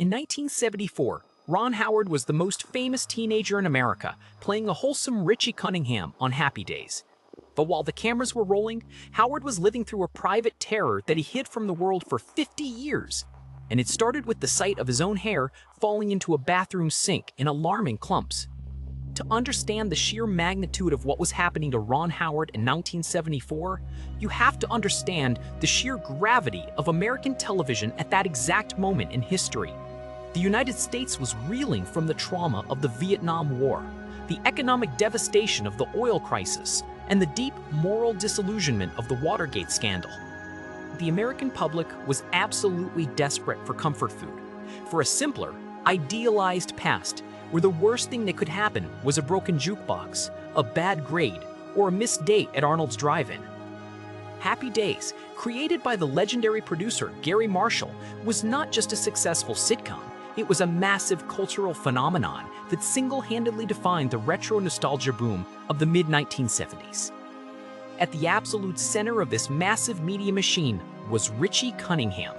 In 1974, Ron Howard was the most famous teenager in America, playing a wholesome Richie Cunningham on Happy Days. But while the cameras were rolling, Howard was living through a private terror that he hid from the world for 50 years. And it started with the sight of his own hair falling into a bathroom sink in alarming clumps. To understand the sheer magnitude of what was happening to Ron Howard in 1974, you have to understand the sheer gravity of American television at that exact moment in history. The United States was reeling from the trauma of the Vietnam War, the economic devastation of the oil crisis, and the deep moral disillusionment of the Watergate scandal. The American public was absolutely desperate for comfort food, for a simpler, idealized past where the worst thing that could happen was a broken jukebox, a bad grade, or a missed date at Arnold's Drive-In. Happy Days, created by the legendary producer Gary Marshall, was not just a successful sitcom, it was a massive cultural phenomenon that single-handedly defined the retro nostalgia boom of the mid-1970s. At the absolute center of this massive media machine was Richie Cunningham,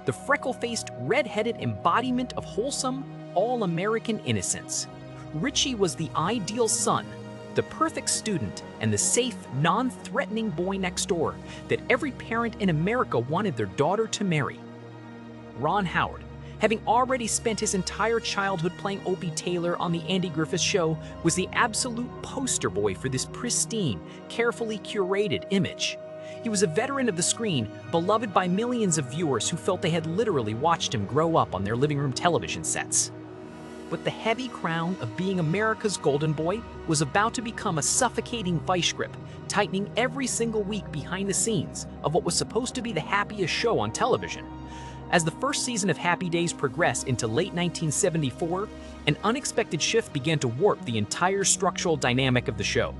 the freckle-faced, red-headed embodiment of wholesome, all-American innocence. Richie was the ideal son, the perfect student, and the safe, non-threatening boy next door that every parent in America wanted their daughter to marry. Ron Howard, having already spent his entire childhood playing Opie Taylor on The Andy Griffith Show, was the absolute poster boy for this pristine, carefully curated image. He was a veteran of the screen, beloved by millions of viewers who felt they had literally watched him grow up on their living room television sets. But the heavy crown of being America's golden boy was about to become a suffocating vice grip, tightening every single week behind the scenes of what was supposed to be the happiest show on television. As the first season of Happy Days progressed into late 1974, an unexpected shift began to warp the entire structural dynamic of the show.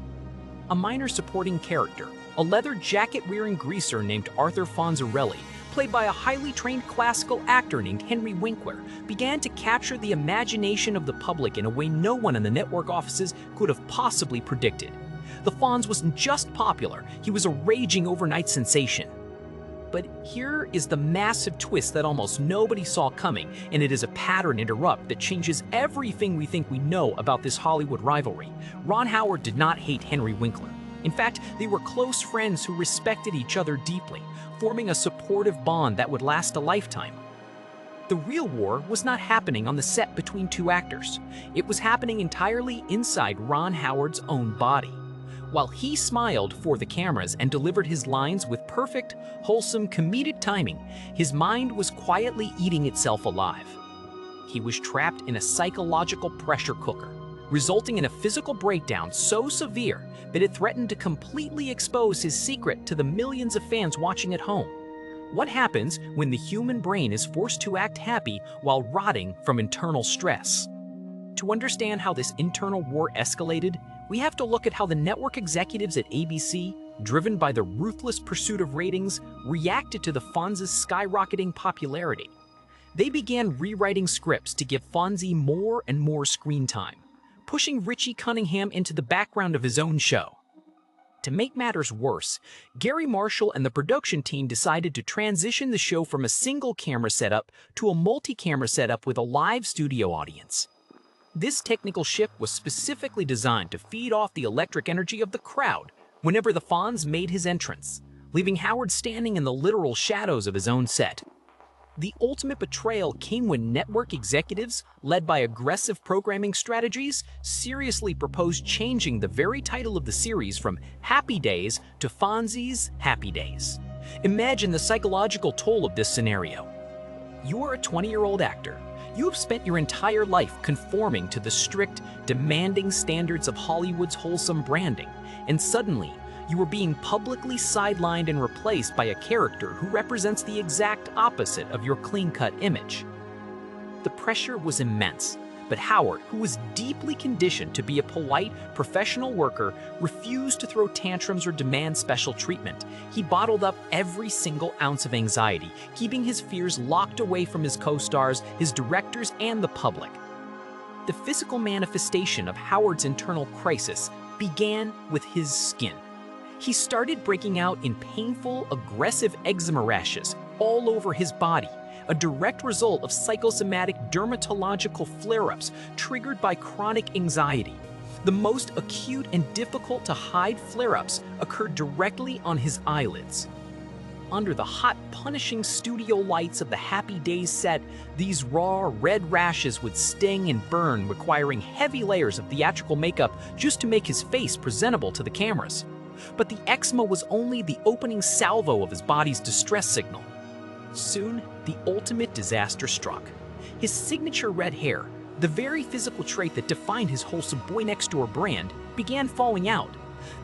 A minor supporting character, a leather jacket-wearing greaser named Arthur Fonzarelli, played by a highly trained classical actor named Henry Winkler, began to capture the imagination of the public in a way no one in the network offices could have possibly predicted. The Fonz wasn't just popular, he was a raging overnight sensation. But here is the massive twist that almost nobody saw coming, and it is a pattern interrupt that changes everything we think we know about this Hollywood rivalry. Ron Howard did not hate Henry Winkler. In fact, they were close friends who respected each other deeply, forming a supportive bond that would last a lifetime. The real war was not happening on the set between two actors. It was happening entirely inside Ron Howard's own body. While he smiled for the cameras and delivered his lines with perfect, wholesome, comedic timing, his mind was quietly eating itself alive. He was trapped in a psychological pressure cooker, resulting in a physical breakdown so severe that it threatened to completely expose his secret to the millions of fans watching at home. What happens when the human brain is forced to act happy while rotting from internal stress? To understand how this internal war escalated, we have to look at how the network executives at ABC, driven by the ruthless pursuit of ratings, reacted to the Fonz's skyrocketing popularity. They began rewriting scripts to give Fonzie more and more screen time, pushing Richie Cunningham into the background of his own show. To make matters worse, Gary Marshall and the production team decided to transition the show from a single camera setup to a multi-camera setup with a live studio audience. This technical shift was specifically designed to feed off the electric energy of the crowd whenever the Fonz made his entrance, leaving Howard standing in the literal shadows of his own set. The ultimate betrayal came when network executives, led by aggressive programming strategies, seriously proposed changing the very title of the series from Happy Days to Fonzie's Happy Days. Imagine the psychological toll of this scenario. You are a 20-year-old actor. You have spent your entire life conforming to the strict, demanding standards of Hollywood's wholesome branding, and suddenly, you are being publicly sidelined and replaced by a character who represents the exact opposite of your clean-cut image. The pressure was immense, but Howard, who was deeply conditioned to be a polite, professional worker, refused to throw tantrums or demand special treatment. He bottled up every single ounce of anxiety, keeping his fears locked away from his co-stars, his directors, and the public. The physical manifestation of Howard's internal crisis began with his skin. He started breaking out in painful, aggressive eczema rashes all over his body, a direct result of psychosomatic dermatological flare-ups triggered by chronic anxiety. The most acute and difficult to hide flare-ups occurred directly on his eyelids. Under the hot, punishing studio lights of the Happy Days set, these raw, red rashes would sting and burn, requiring heavy layers of theatrical makeup just to make his face presentable to the cameras. But the eczema was only the opening salvo of his body's distress signal. Soon, the ultimate disaster struck. His signature red hair, the very physical trait that defined his wholesome boy-next-door brand, began falling out.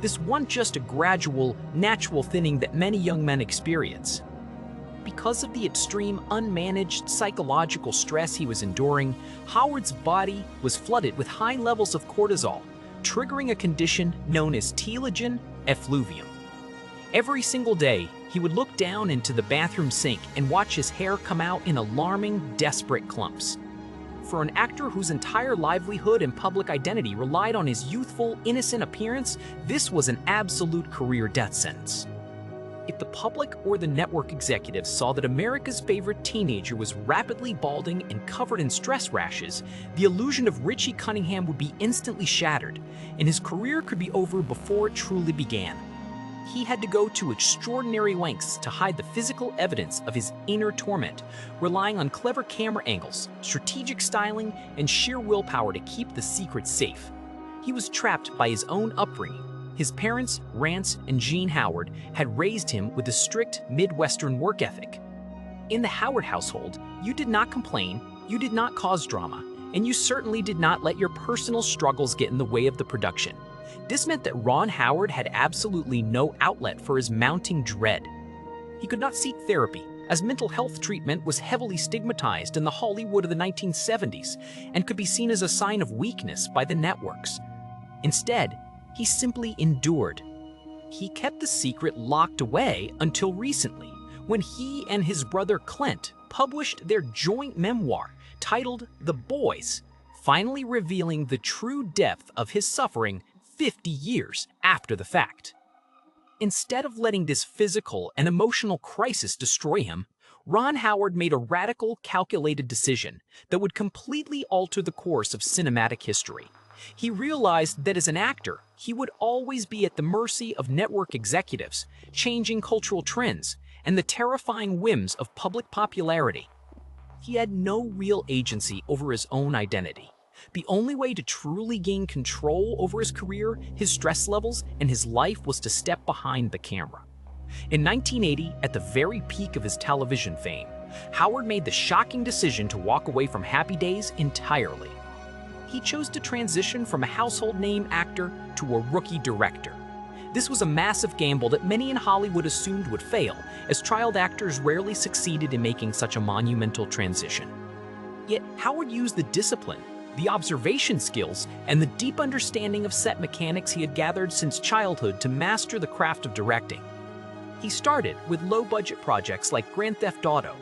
This wasn't just a gradual, natural thinning that many young men experience. Because of the extreme, unmanaged psychological stress he was enduring, Howard's body was flooded with high levels of cortisol, triggering a condition known as telogen effluvium. Every single day, he would look down into the bathroom sink and watch his hair come out in alarming, desperate clumps. For an actor whose entire livelihood and public identity relied on his youthful, innocent appearance, this was an absolute career death sentence. If the public or the network executives saw that America's favorite teenager was rapidly balding and covered in stress rashes, the illusion of Richie Cunningham would be instantly shattered, and his career could be over before it truly began. He had to go to extraordinary lengths to hide the physical evidence of his inner torment, relying on clever camera angles, strategic styling, and sheer willpower to keep the secret safe. He was trapped by his own upbringing. His parents, Rance and Jean Howard, had raised him with a strict Midwestern work ethic. In the Howard household, you did not complain, you did not cause drama, and you certainly did not let your personal struggles get in the way of the production. This meant that Ron Howard had absolutely no outlet for his mounting dread. He could not seek therapy, as mental health treatment was heavily stigmatized in the Hollywood of the 1970s and could be seen as a sign of weakness by the networks. Instead, he simply endured. He kept the secret locked away until recently, when he and his brother Clint published their joint memoir titled The Boys, finally revealing the true depth of his suffering 50 years after the fact. Instead of letting this physical and emotional crisis destroy him, Ron Howard made a radical, calculated decision that would completely alter the course of cinematic history. He realized that as an actor, he would always be at the mercy of network executives, changing cultural trends, and the terrifying whims of public popularity. He had no real agency over his own identity. The only way to truly gain control over his career, his stress levels, and his life was to step behind the camera. In 1980, at the very peak of his television fame, Howard made the shocking decision to walk away from Happy Days entirely. He chose to transition from a household name actor to a rookie director. This was a massive gamble that many in Hollywood assumed would fail, as child actors rarely succeeded in making such a monumental transition. Yet Howard used the discipline, the observation skills, and the deep understanding of set mechanics he had gathered since childhood to master the craft of directing. He started with low-budget projects like Grand Theft Auto,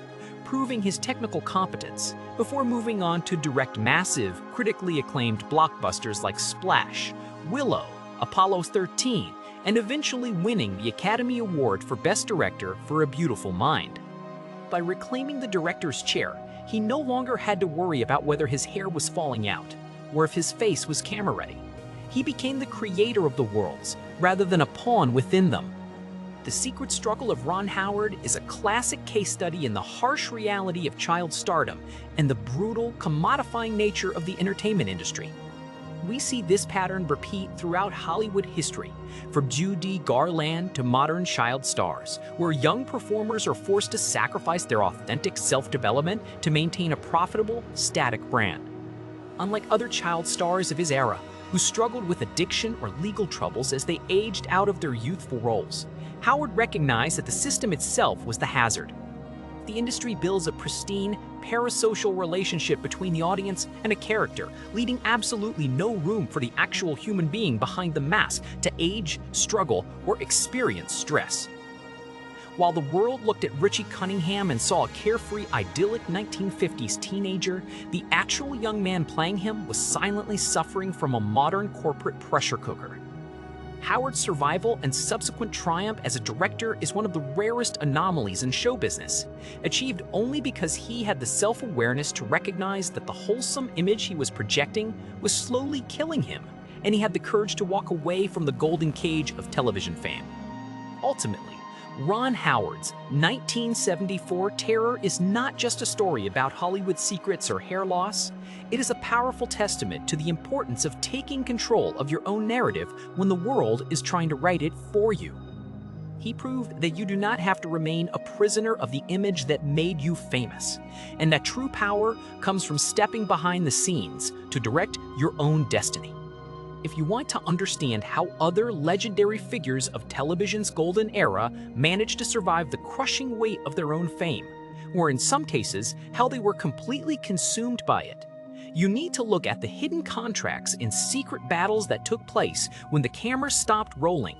proving his technical competence, before moving on to direct massive, critically acclaimed blockbusters like Splash, Willow, Apollo 13, and eventually winning the Academy Award for Best Director for A Beautiful Mind. By reclaiming the director's chair, he no longer had to worry about whether his hair was falling out, or if his face was camera-ready. He became the creator of the worlds, rather than a pawn within them. The Secret Struggle of Ron Howard is a classic case study in the harsh reality of child stardom and the brutal, commodifying nature of the entertainment industry. We see this pattern repeat throughout Hollywood history, from Judy Garland to modern child stars, where young performers are forced to sacrifice their authentic self-development to maintain a profitable, static brand. Unlike other child stars of his era, who struggled with addiction or legal troubles as they aged out of their youthful roles, Howard recognized that the system itself was the hazard. The industry builds a pristine, parasocial relationship between the audience and a character, leaving absolutely no room for the actual human being behind the mask to age, struggle, or experience stress. While the world looked at Richie Cunningham and saw a carefree, idyllic 1950s teenager, the actual young man playing him was silently suffering from a modern corporate pressure cooker. Howard's survival and subsequent triumph as a director is one of the rarest anomalies in show business, achieved only because he had the self-awareness to recognize that the wholesome image he was projecting was slowly killing him, and he had the courage to walk away from the golden cage of television fame. Ultimately, Ron Howard's 1974 Terror is not just a story about Hollywood secrets or hair loss. It is a powerful testament to the importance of taking control of your own narrative when the world is trying to write it for you. He proved that you do not have to remain a prisoner of the image that made you famous, and that true power comes from stepping behind the scenes to direct your own destiny. If you want to understand how other legendary figures of television's golden era managed to survive the crushing weight of their own fame, or in some cases, how they were completely consumed by it, you need to look at the hidden contracts and secret battles that took place when the camera stopped rolling.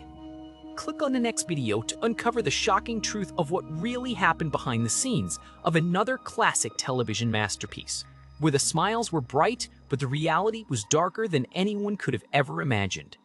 Click on the next video to uncover the shocking truth of what really happened behind the scenes of another classic television masterpiece, where the smiles were bright, but the reality was darker than anyone could have ever imagined.